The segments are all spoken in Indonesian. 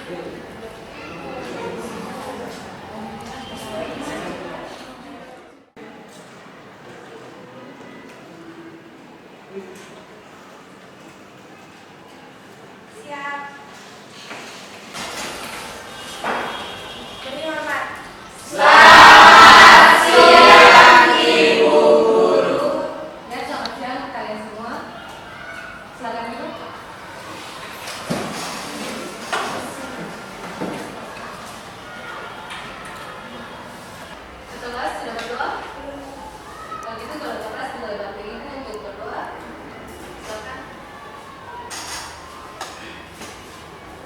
Siap. Beri hormat. Selamat siang Ibu Guru. Ya, selamat siang kalian semua. Silakan duduk. Setelah sudah berdoa, kalau gitu kalau kelas boleh bantu ibu untuk berdoa. Silakan.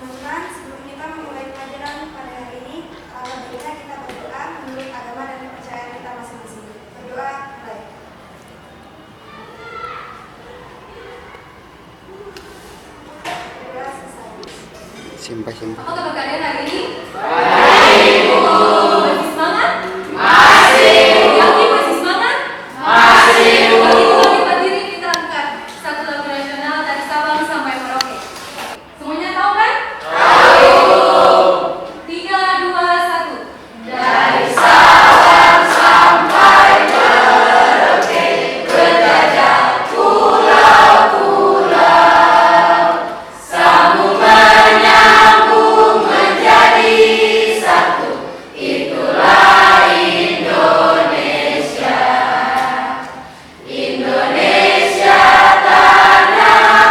Teman-teman, sebelum kita memulai pelajaran pada hari ini, alangkah baiknya kita berdoa menurut agama dan kepercayaan kita masing-masing. Berdoa, mulai. Berdoa selesai. Simpah. Apa kabar kalian hari ini? Baik, Bu. Masih semangat? Masih, Bu. Yakin masih semangat? Masih, Bu. Kalau gitu kami berdiri kita angkat satu lagu nasional dari Sabang sampai Merauke. Semuanya tahu kan? Tahu. 3, 2, 1. Dari Sabang sampai Merauke, berjajah pulau-pulau, sambung menyambung menjadi satu. Itulah Indonesia. Indonesia tanah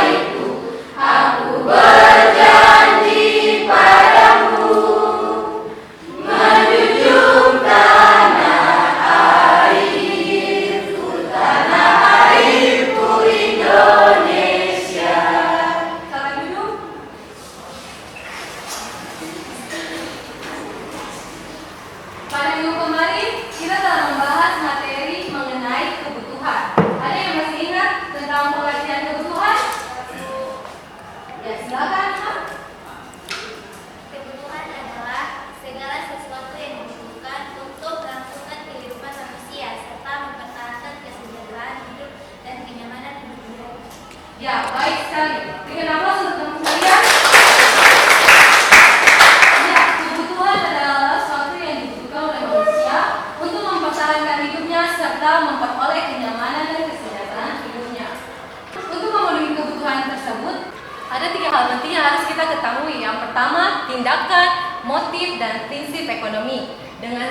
airku, aku berjanji padamu, menjunjung tanah airku Indonesia. Salam duduk. Pada minggu kemarin kita telah membahas materi mengenai kebutuhan. Ada yang masih ingat tentang pengertian kebutuhan? Ya, silakan. Ha? Kebutuhan adalah segala sesuatu yang dibutuhkan untuk kelangsungan kehidupan manusia serta mempertahankan kesejahteraan hidup dan kenyamanan hidup. Ya, baik sekali. Dengan aplaus untuk teman sekalian. Ya, kebutuhan adalah sesuatu yang dibutuhkan oleh manusia untuk mempertahankan hidupnya serta memperoleh kenyamanan dan kesejahteraan hidupnya. Untuk memenuhi kebutuhan tersebut, ada 3 hal penting yang harus kita ketahui. Yang pertama, tindakan, motif, dan prinsip ekonomi. Dengan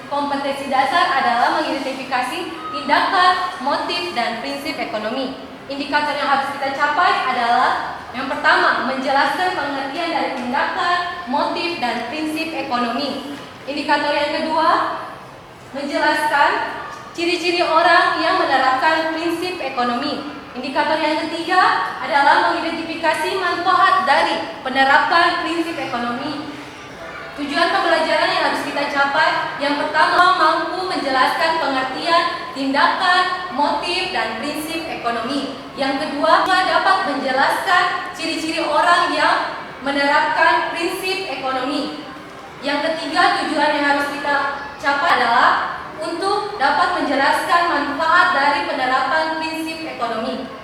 kompetensi dasar adalah mengidentifikasi tindakan, motif, dan prinsip ekonomi. Indikator yang harus kita capai adalah yang pertama, menjelaskan pengertian dari tindakan, motif, dan prinsip ekonomi. Indikator yang kedua, menjelaskan ciri-ciri orang yang menerapkan prinsip ekonomi. Indikator yang ketiga adalah mengidentifikasi manfaat dari penerapan prinsip ekonomi. Tujuan pembelajaran yang harus kita capai, yang pertama mampu menjelaskan pengertian, tindakan, motif, dan prinsip ekonomi. Yang kedua, dapat menjelaskan ciri-ciri orang yang menerapkan prinsip ekonomi. Yang ketiga, tujuan yang harus kita capai adalah untuk dapat menjelaskan manfaat dari penerapan prinsip ekonomi.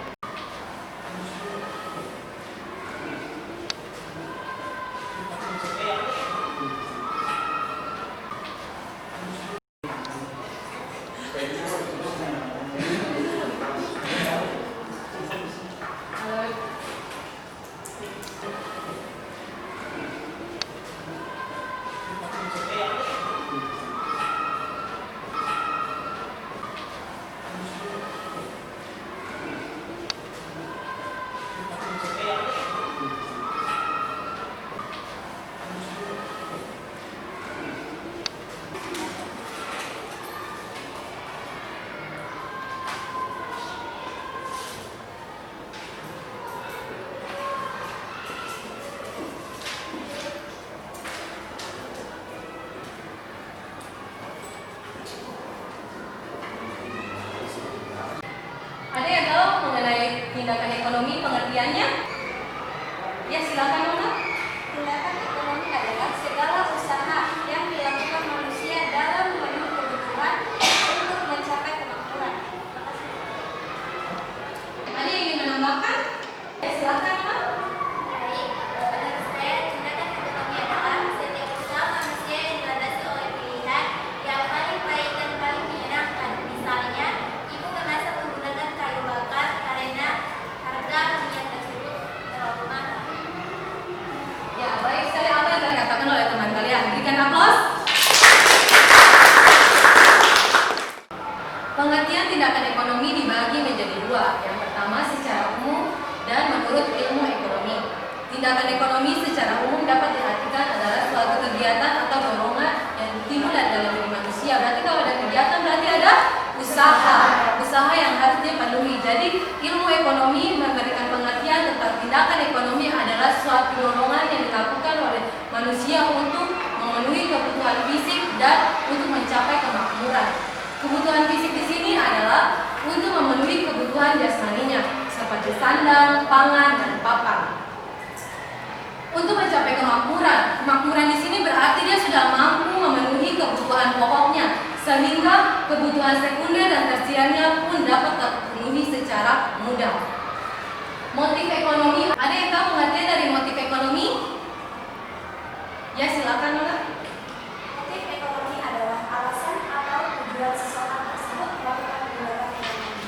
Ada yang tahu mengenai tindakan ekonomi pengertiannya? Ya, silakan Nona. Tindakan ekonomi adalah segala usaha yang dilakukan manusia dalam memenuhi kebutuhan untuk mencapai kemakmuran. Ada yang ingin menambahkan? Ya, silakan Nona. Baik, pada pertama secara umum dan menurut ilmu ekonomi. Tindakan ekonomi secara umum dapat diartikan adalah suatu kegiatan atau dorongan yang timbul dalam diri manusia. Berarti kalau ada kegiatan berarti ada usaha yang harus dipenuhi. Jadi ilmu ekonomi memberikan pengertian tentang tindakan ekonomi adalah suatu dorongan yang dilakukan oleh manusia untuk memenuhi kebutuhan fisik dan untuk mencapai kemakmuran. Kebutuhan fisik di sini adalah untuk memenuhi kebutuhan jasmaninya seperti sandang, pangan, dan papan. Untuk mencapai kemakmuran di sini berarti dia sudah mampu memenuhi kebutuhan pokoknya, sehingga kebutuhan sekunder dan tersiernya pun dapat terpenuhi secara mudah. Motif ekonomi, ada yang tahu pengertian dari motif ekonomi? Ya, silakan Nona. Motif ekonomi adalah alasan atau tujuan seseorang tersebut melakukan tindakan ekonomi.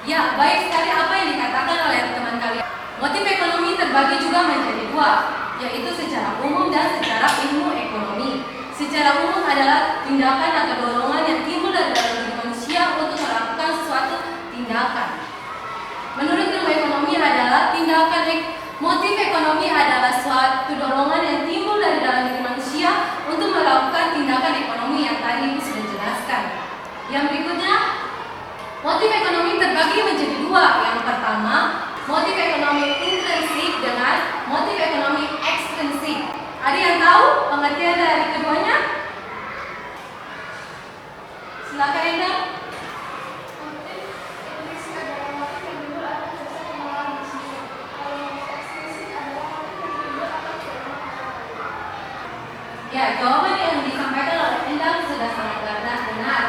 Ya, baik sekali apa yang dikatakan oleh teman kalian. Motif ekonomi terbagi juga menjadi dua, yaitu secara umum dan secara ilmu ekonomi. Secara umum adalah tindakan atau dorongan yang timbul dari dalam diri manusia untuk melakukan suatu tindakan. Menurut ilmu ekonomi adalah motif ekonomi adalah suatu dorongan yang timbul dari dalam diri manusia untuk melakukan tindakan ekonomi yang tadi sudah dijelaskan. Yang berikutnya, motif ekonomi terbagi menjadi dua. Yang pertama, motif ekonomi intrinsik dengan motif ekonomi ekstrinsik. Ada yang tahu pengertian dari keduanya? Silakan Enda. Motif intrinsik adalah motif yang timbul atas dasar kemauan manusia. Kalau motif ekstrinsik adalah motif yang timbul atas dorongan orang lain. Ya, jawaban yang disampaikan oleh Enda sudah sangat benar.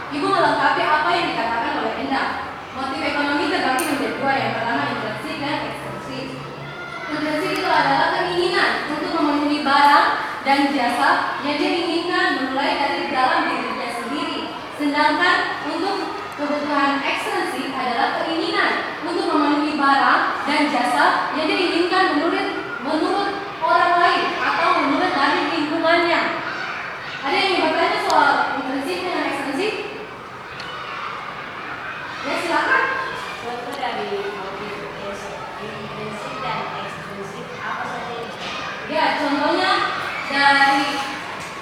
Ibu melengkapi apa yang dikatakan oleh Enda. Motif ekonomi terbagi menjadi dua. Yang pertama intrinsik dan ekstrinsik. Intrinsik itu adalah keinginan untuk memenuhi barang dan jasa yang dia inginkan mulai dari dalam dirinya sendiri. Sedangkan untuk kebutuhan ekstrinsik adalah keinginan untuk memenuhi barang dan jasa yang dia inginkan menurut orang lain atau menurut dari lingkungannya. Ada yang ingin bertanya soal intrinsik dengan ekstrinsik? Ya, silakan. Contoh dari motif intrinsik dan ekstrinsik apa saja? Ya, contohnya dari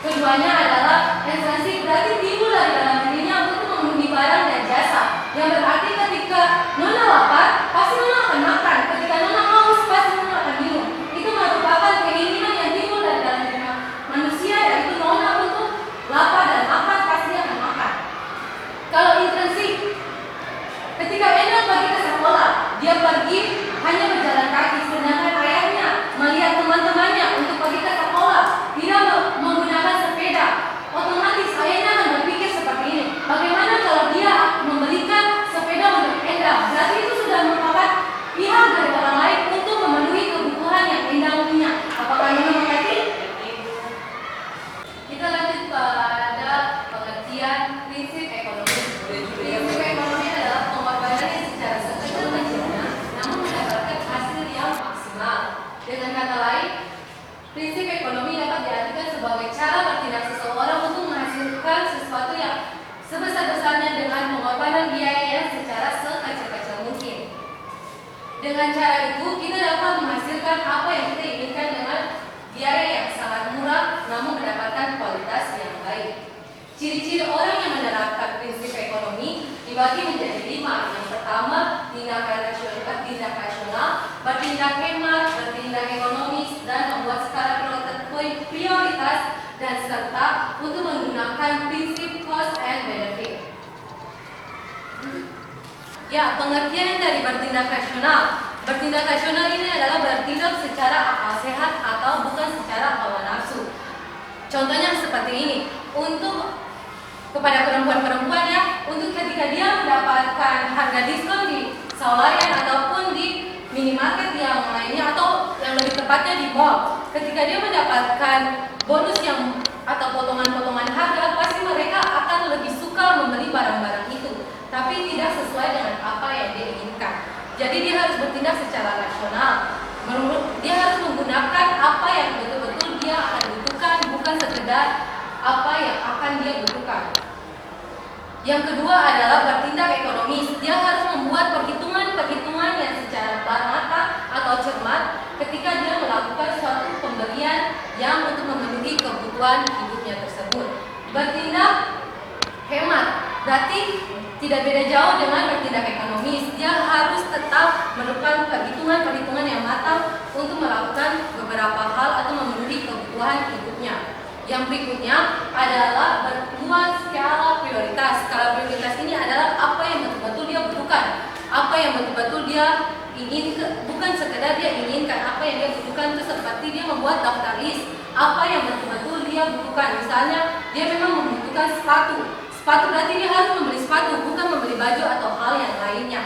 keduanya adalah ekstrinsik berarti timbul dari dalam dirinya untuk memenuhi barang dan jasa. Yang berarti ketika Nona lapar, pasti Nona akan makan. Ketika Nona haus, pasti Nona akan minum. Itu merupakan keinginan yang timbul dari dalam diri manusia, yaitu Nona untuk lapar dan makan, pasti dia akan makan. Kalau intrinsik, ketika Enda pergi ke sekolah, dia pergi hanya berjalan kaki, sedangkan ayahnya melihat teman-temannya untuk pergi ke sekolah tidak menggunakan sepeda. Otomatis ayahnya akan berpikir seperti ini, bagaimana kalau dia membelikan sepeda untuk Enda? Berarti itu sudah merupakan pihak dari orang lain untuk memenuhi kebutuhan yang Enda punya. Apakah Anda mengerti? Kita lanjut pada pengertian prinsip ekonomi. Prinsip ekonomi adalah pengorbanan yang secara sekecil-kecilnya namun mendapatkan hasil yang maksimal. Dengan kata lain, prinsip ekonomi dapat diartikan sebagai cara bertindak seseorang untuk menghasilkan sesuatu yang sebesar-besarnya dengan pengorbanan biaya yang secara sekecil-kecil mungkin. Dengan cara itu, kita dapat menghasilkan apa yang kita inginkan dengan biaya yang sangat murah namun mendapatkan kualitas yang baik. Ciri-ciri orang yang menerapkan prinsip ekonomi dibagi menjadi 5. Yang pertama, tindakan rasional, bertindak hemat, bertindak ekonomis, dan membuat skala prioritas dan serta untuk menggunakan prinsip cost and benefit. Ya, pengertian dari bertindak rasional. Bertindak rasional ini adalah bertindak secara akal sehat atau bukan secara hawa nafsu. Contohnya seperti ini. Untuk kepada perempuan-perempuan ya, untuk ketika dia mendapatkan harga diskon di Saulayan ataupun di minimarket yang lainnya atau yang lebih tepatnya di mall, ketika dia mendapatkan bonus yang atau potongan-potongan harga, pasti mereka akan lebih suka membeli barang-barang itu, tapi tidak sesuai dengan apa yang dia inginkan. Jadi dia harus bertindak secara rasional. Dia harus menggunakan apa yang betul-betul dia akan butuhkan, bukan sekedar apa yang akan dia butuhkan. Yang kedua adalah bertindak ekonomis. Dia harus membuat perhitungan kebutuhan hidupnya tersebut. Bertindak hemat berarti tidak beda jauh dengan bertindak ekonomis. Dia harus tetap melakukan perhitungan yang matang untuk melakukan beberapa hal atau memenuhi kebutuhan hidupnya. Yang berikutnya adalah berbuat skala prioritas. Skala prioritas ini adalah apa yang betul-betul dia butuhkan, apa yang betul-betul dia inginkan, bukan sekedar dia inginkan, apa yang dia butuhkan itu seperti dia membuat daftar list apa yang betul-betul dia butuhkan. Misalnya dia memang membutuhkan sepatu berarti dia harus membeli sepatu, bukan membeli baju atau hal yang lainnya.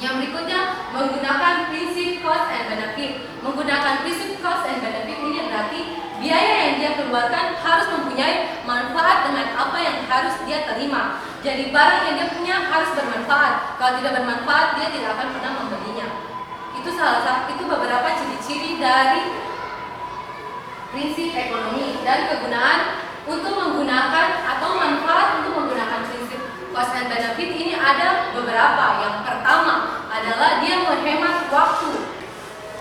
Yang berikutnya menggunakan prinsip cost and benefit. Menggunakan prinsip cost and benefit ini berarti biaya yang dia keluarkan harus mempunyai manfaat dengan apa yang harus dia terima. Jadi barang yang dia punya harus bermanfaat. Kalau tidak bermanfaat, dia tidak akan pernah membelinya. Itu beberapa ciri-ciri dari prinsip ekonomi dan kegunaan untuk menggunakan atau manfaat untuk menggunakan prinsip cost and benefit ini ada beberapa. Yang pertama adalah dia menghemat waktu.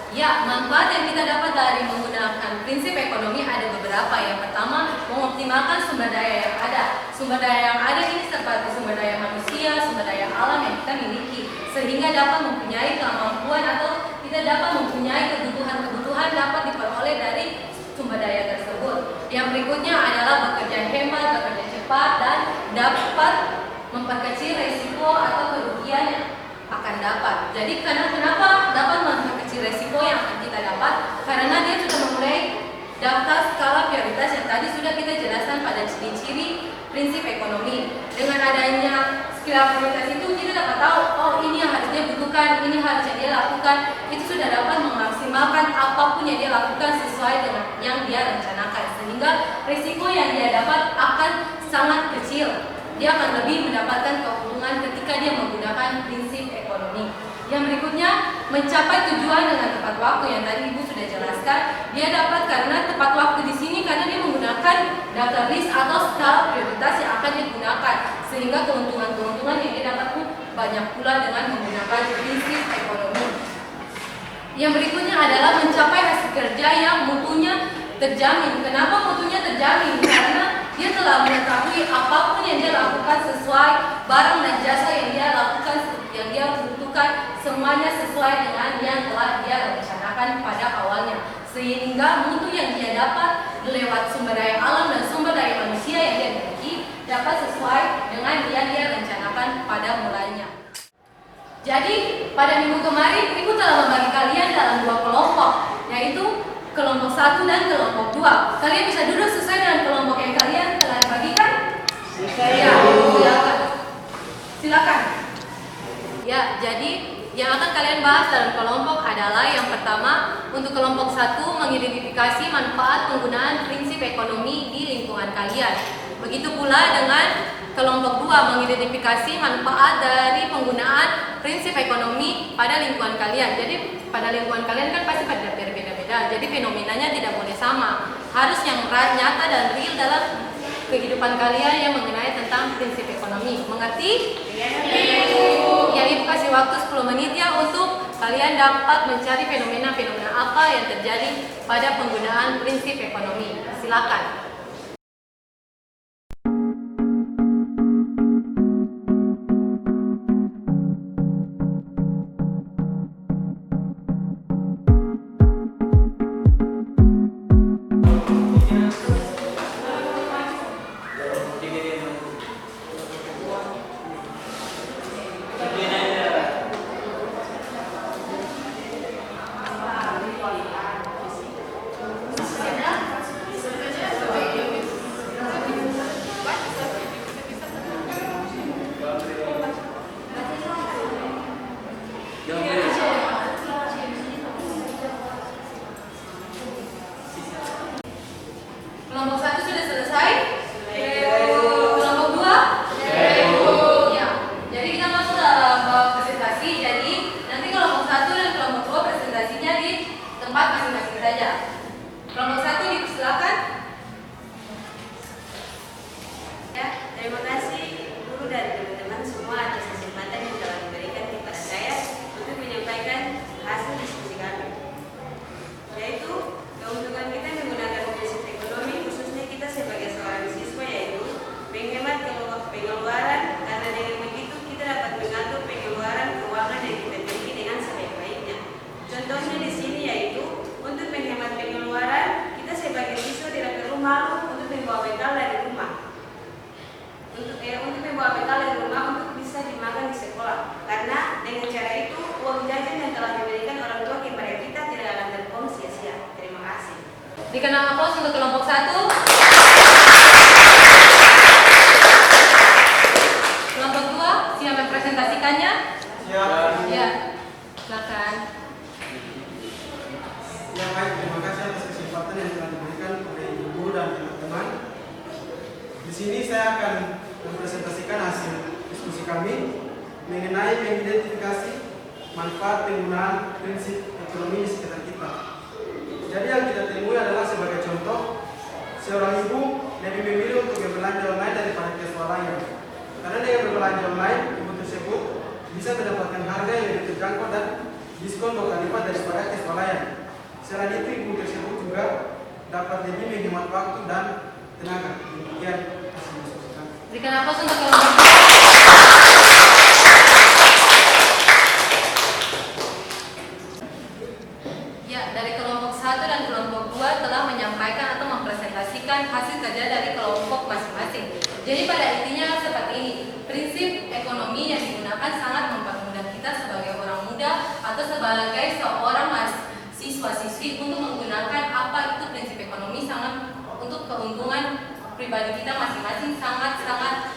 Ya, manfaat yang kita dapat dari menggunakan prinsip ekonomi ada beberapa. Yang pertama, mengoptimalkan sumber daya yang ada. Sumber daya yang ada ini seperti sumber daya manusia, sumber daya alam yang kita miliki, sehingga dapat mempunyai kemampuan atau kita dapat mempunyai kebutuhan dapat diperoleh dari sumber daya tersebut. Yang berikutnya adalah bekerja hemat, bekerja cepat, dan dapat memperkecil resiko atau kerugian yang akan dapat. Jadi kenapa dapat memperkecil resiko yang akan kita dapat? Karena dia sudah memulai daftar skala prioritas yang tadi sudah kita jelaskan pada ciri-ciri prinsip ekonomi. Dengan adanya skala prioritas itu kita dapat tahu, oh ini yang harus dia butuhkan, ini harus yang dia lakukan. Itu sudah dapat memaksimalkan apapun yang dia lakukan sesuai dengan yang dia rencanakan, sehingga risiko yang dia dapat akan sangat kecil. Dia akan lebih mendapatkan keuntungan ketika dia menggunakan prinsip ekonomi. Yang berikutnya, mencapai tujuan dengan tepat waktu yang tadi Ibu sudah jelaskan. Dia dapat karena tepat waktu di sini karena dia menggunakan daftar list atau skala prioritas yang akan digunakan, sehingga keuntungan-keuntungan yang dia dapat pun banyak pula dengan menggunakan prinsip ekonomi. Yang berikutnya adalah mencapai hasil kerja yang mutunya terjamin. Kenapa mutunya terjamin? Karena dia telah mengetahui apapun yang dia lakukan sesuai barang dan jasa yang dia lakukan, yang dia butuhkan, semuanya sesuai dengan yang telah dia rencanakan pada awalnya. Sehingga mutu yang dia dapat lewat sumber daya alam dan sumber daya manusia yang dia miliki dapat sesuai dengan yang dia rencanakan pada mulanya. Jadi pada minggu kemarin Ibu telah membagi kalian dalam dua kelompok, yaitu kelompok 1 dan kelompok 2. Kalian bisa duduk sesuai dengan kelompok yang kalian telah dibagikan? Ya, silakan. Ya, jadi yang akan kalian bahas dalam kelompok adalah yang pertama, untuk kelompok 1 mengidentifikasi manfaat penggunaan prinsip ekonomi di lingkungan kalian. Begitu pula dengan kelompok 2 mengidentifikasi manfaat dari penggunaan prinsip ekonomi pada lingkungan kalian. Jadi pada lingkungan kalian kan pasti pada berbeda-beda. Jadi fenomenanya tidak boleh sama. Harus yang nyata dan real dalam kehidupan kalian yang mengenai tentang prinsip ekonomi. Mengerti? Ya, Ibu kasih waktu 10 menit ya untuk kalian dapat mencari fenomena-fenomena apa yang terjadi pada penggunaan prinsip ekonomi. Silakan. Berikan aplaus untuk kelompok 1. Kelompok 2, siap mempresentasikannya? Siap. Ya, silakan. Ya baik, terima kasih atas kesempatan yang telah diberikan oleh ibu dan teman-teman. Di sini saya akan mempresentasikan hasil diskusi kami mengenai mengidentifikasi manfaat penggunaan prinsip ekonomi di sekitar kita. Jadi yang kita temui adalah sebagai contoh, seorang ibu lebih memilih untuk berbelanja online daripada ke swalayan. Karena dengan berbelanja online, ibu tersebut bisa mendapatkan harga yang lebih terjangkau dan diskon 2 kali lipat daripada ke swalayan. Selain itu, ibu tersebut juga dapat lebih menghemat waktu dan tenaga. Demikian hasil diskusi kami. Berikan aplaus untuk kelompok 2. Ya, dari kelompok 1 dan kelompok 2 telah menyampaikan atau mempresentasikan hasil kerja dari kelompok masing-masing. Jadi pada intinya seperti ini, prinsip ekonomi yang digunakan sangat mempermudah kita sebagai orang muda atau sebagai seorang siswa-siswi untuk menggunakan apa itu prinsip ekonomi, sangat untuk keuntungan pribadi kita masing-masing, sangat-sangat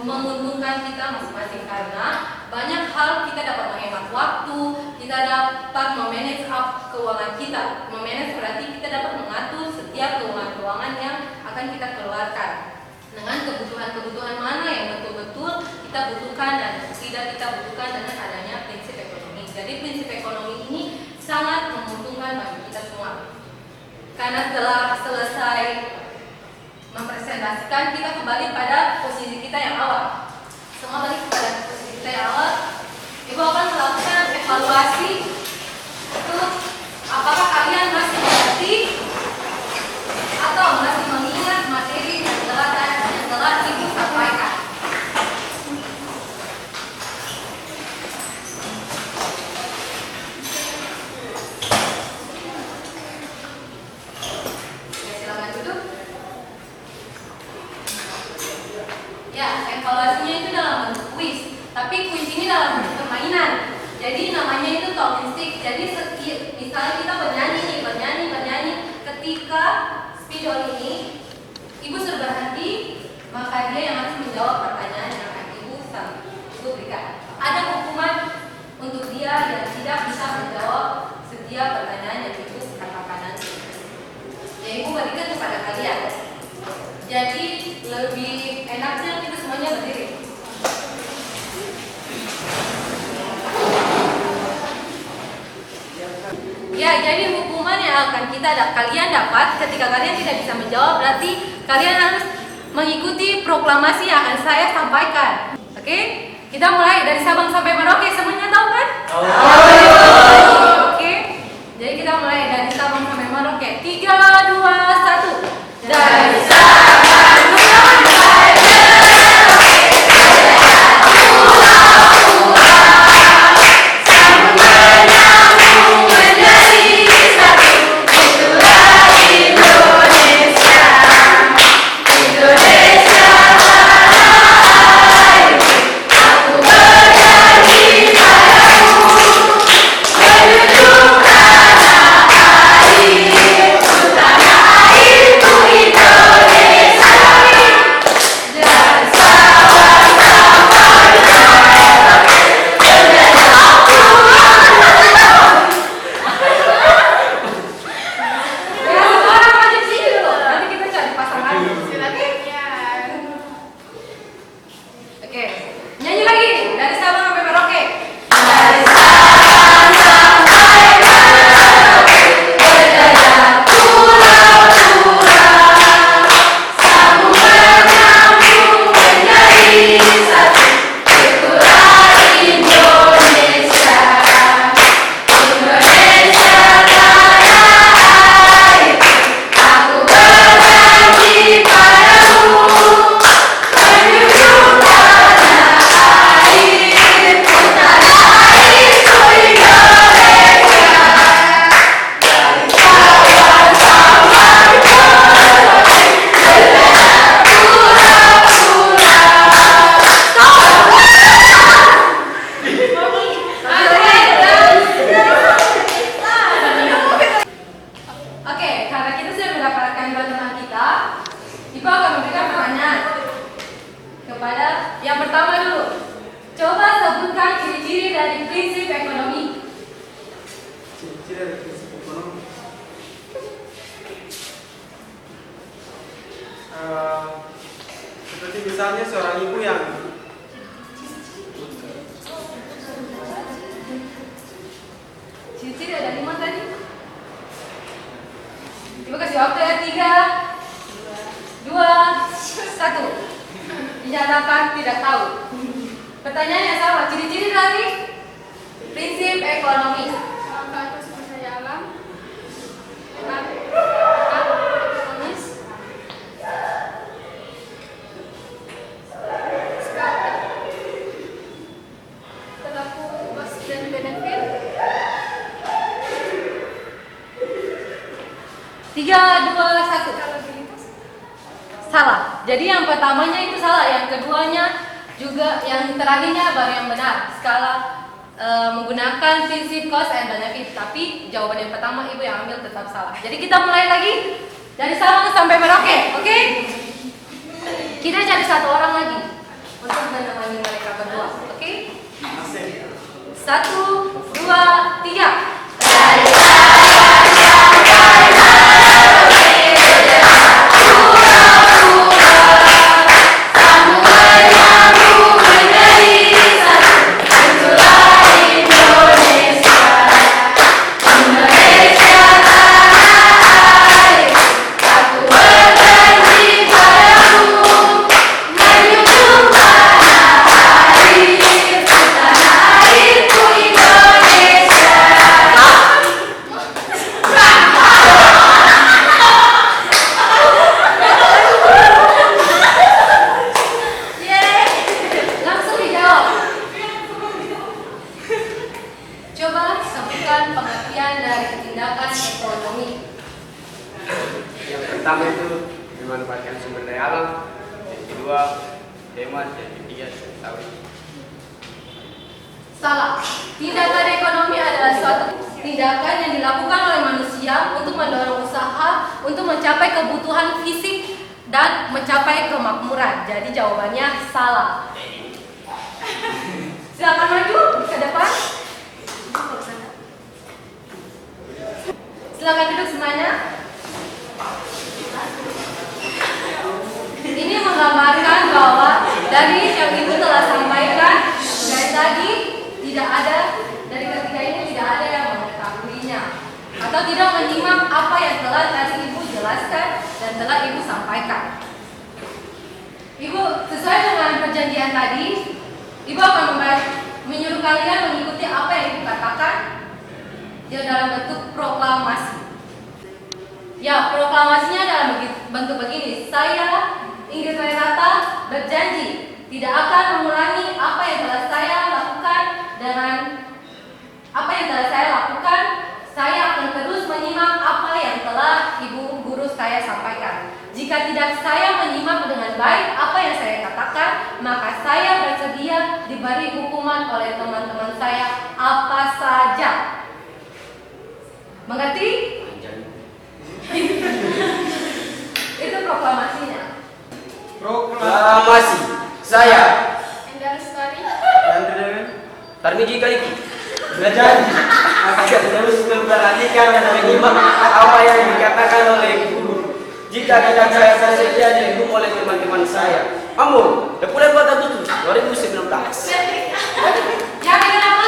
menguntungkan kita masing-masing karena banyak hal kita dapat menghemat waktu, kita dapat memanage keuangan kita. Memanage berarti kita dapat mengatur setiap keuangan yang akan kita keluarkan dengan kebutuhan-kebutuhan mana yang betul-betul kita butuhkan dan tidak kita butuhkan dengan adanya prinsip ekonomi. Jadi prinsip ekonomi ini sangat menguntungkan bagi kita semua. Karena setelah selesai mempresentasikan, kita kembali pada posisi kita yang awal. Semua balik pada posisi kita yang awal. Ibu akan melakukan evaluasi untuk apakah kalian masih mengerti atau masih mengingat materi yang telah ibu sampaikan. Silakan duduk. Ya, evaluasinya itu dalam bentuk kuis, tapi kuis ini dalam bentuk permainan. Jadi namanya itu talking stick. Jadi misalnya kita bernyanyi, ketika spidol ini ibu sudah berhenti, maka dia yang harus menjawab pertanyaan yang akan ibu berikan. Ada hukuman untuk dia yang tidak bisa menjawab setiap pertanyaan yang ibu katakan nanti. Yang ibu berikan kepada kalian. Jadi lebih enaknya kita semuanya berdiri. Ya, jadi hukuman yang akan kalian dapat ketika kalian tidak bisa menjawab berarti kalian harus mengikuti proklamasi yang akan saya sampaikan. Oke? Kita mulai dari Sabang sampai Merauke, semuanya tahu kan? Oke. Jadi kita mulai dari Sabang sampai Merauke. 3, 2, 1. Dari Sabang sampai ciri dari prinsip ekonomi. Seperti misalnya seorang ibu yang ciri-ciri ada 5 tadi. Coba kasih waktu ya, 3, 2, 1. Dinyatakan tidak tahu. Pertanyaannya sama, ciri-ciri dari prinsip ekonomi. Langkah sumber daya alam, ekonomis, pelaku cost dan benefit, 3, 2, 1. skalabilitas. Salah. Jadi yang pertamanya itu salah, yang keduanya juga, yang terakhirnya baru yang benar. Skala menggunakan prinsip cost and benefit, tapi jawaban yang pertama ibu yang ambil tetap salah. Jadi kita mulai lagi dari Sabang sampai Merauke, oke? Kita cari satu orang lagi untuk menemani mereka berdua, oke? 1, 2, 3. Langsung dijawab. Coba sebutkan pengertian dari tindakan ekonomi. Yang pertama itu memanfaatkan sumber daya alam, yang kedua hemat, yang ketiga sawit. Salah. Tindakan ekonomi adalah suatu tindakan yang dilakukan oleh manusia untuk mendorong usaha untuk mencapai kebutuhan fisik dan mencapai kemakmuran. Jadi jawabannya salah. Silakan maju ke depan. Silakan duduk semuanya. Ini menggambarkan bahwa dari yang ibu telah sampaikan dari tadi, tidak ada, dari ketiga ini tidak ada yang mengetahuinya atau tidak menyimak apa yang telah tadi ibu jelaskan dan telah ibu sampaikan. Ibu, sesuai dengan perjanjian tadi, ibu akan menyuruh kalian mengikuti apa yang ibu katakan dia dalam bentuk proklamasi. Ya, proklamasinya dalam bentuk begini. Saya, Ingrid Renata, berjanji tidak akan mengulangi apa yang telah saya lakukan dengan apa yang telah saya lakukan. Saya akan terus menyimak apa yang telah ibu guru saya sampaikan. Jika tidak saya menyimak dengan baik apa yang saya katakan, maka saya bersedia diberi hukuman oleh teman-teman saya apa saja. Mengerti? Itu proklamasinya. Proklamasi saya Endar Lestari, dan dengan Tarmiji Kaliki berjanji akan terus memperhatikan dan menyimak apa yang dikatakan oleh guru. Jika kadang saya bersedia dihukum oleh teman-teman saya. Amun, Deputi Kota Tutu 2019. Yang kenapa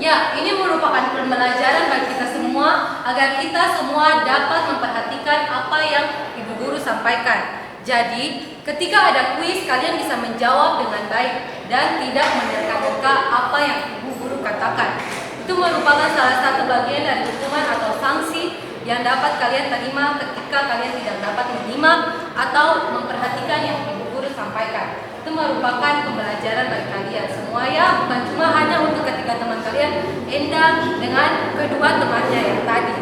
Ya, ini merupakan pembelajaran bagi kita semua agar kita semua dapat memperhatikan apa yang ibu guru sampaikan. Jadi, ketika ada kuis, kalian bisa menjawab dengan baik dan tidak menerka-nerka apa yang ibu guru katakan. Itu merupakan salah satu bagian dari hukuman atau sanksi yang dapat kalian terima ketika kalian tidak dapat menyimak atau memperhatikan yang ibu guru sampaikan. Itu merupakan pembelajaran bagi kalian semua ya, bukan cuma hanya untuk ketika teman kalian Endang dengan kedua temannya yang tadi.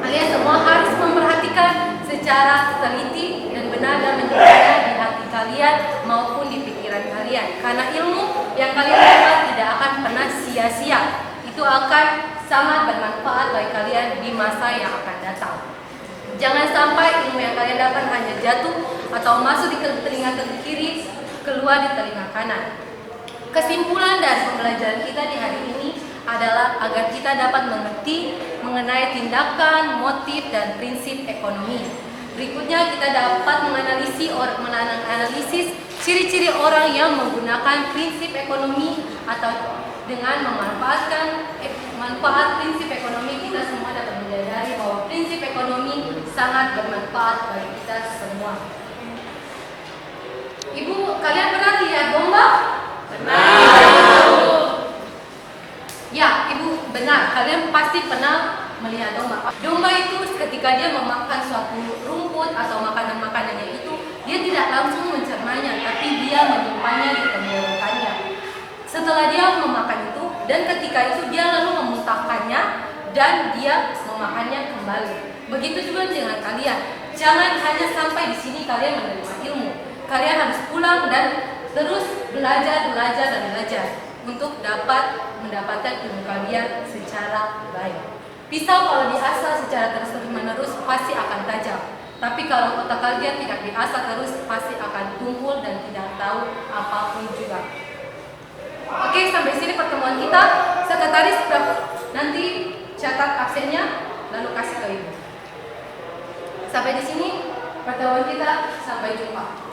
Kalian semua harus memperhatikan secara teliti dan benar dan menjadinya di hati kalian maupun di pikiran kalian. Karena ilmu yang kalian dapat tidak akan pernah sia-sia. Itu akan sangat bermanfaat bagi kalian di masa yang akan datang. Jangan sampai ilmu yang kalian dapat hanya jatuh atau masuk di telinga kiri, keluar di telinga kanan. Kesimpulan dari pembelajaran kita di hari ini adalah agar kita dapat mengerti mengenai tindakan, motif, dan prinsip ekonomi. Berikutnya kita dapat menganalisis ciri-ciri orang yang menggunakan prinsip ekonomi atau dengan memanfaatkan manfaat prinsip ekonomi. Kita semua dapat menyadari bahwa prinsip ekonomi sangat bermanfaat bagi kita semua. Ibu, kalian pernah lihat domba? Ya, Ibu benar. Kalian pasti pernah melihat domba. Domba itu ketika dia memakan suatu rumput atau makanan-makanannya itu, dia tidak langsung mencernanya, tapi dia menyimpannya di tenggorokannya. Setelah dia memakan itu, dan ketika itu dia lalu memuntahkannya dan dia memakannya kembali. Begitu juga dengan kalian. Jangan hanya sampai di sini kalian menerima ilmu. Kalian harus pulang dan terus belajar untuk dapat mendapatkan ilmu kalian secara baik. Pisau kalau diasah secara terus-menerus pasti akan tajam. Tapi kalau otak kalian tidak diasah terus pasti akan tumpul dan tidak tahu apapun juga. Oke, sampai sini pertemuan kita. Sekretaris nanti catat absennya lalu kasih ke Ibu. Sampai di sini pertemuan kita. Sampai jumpa.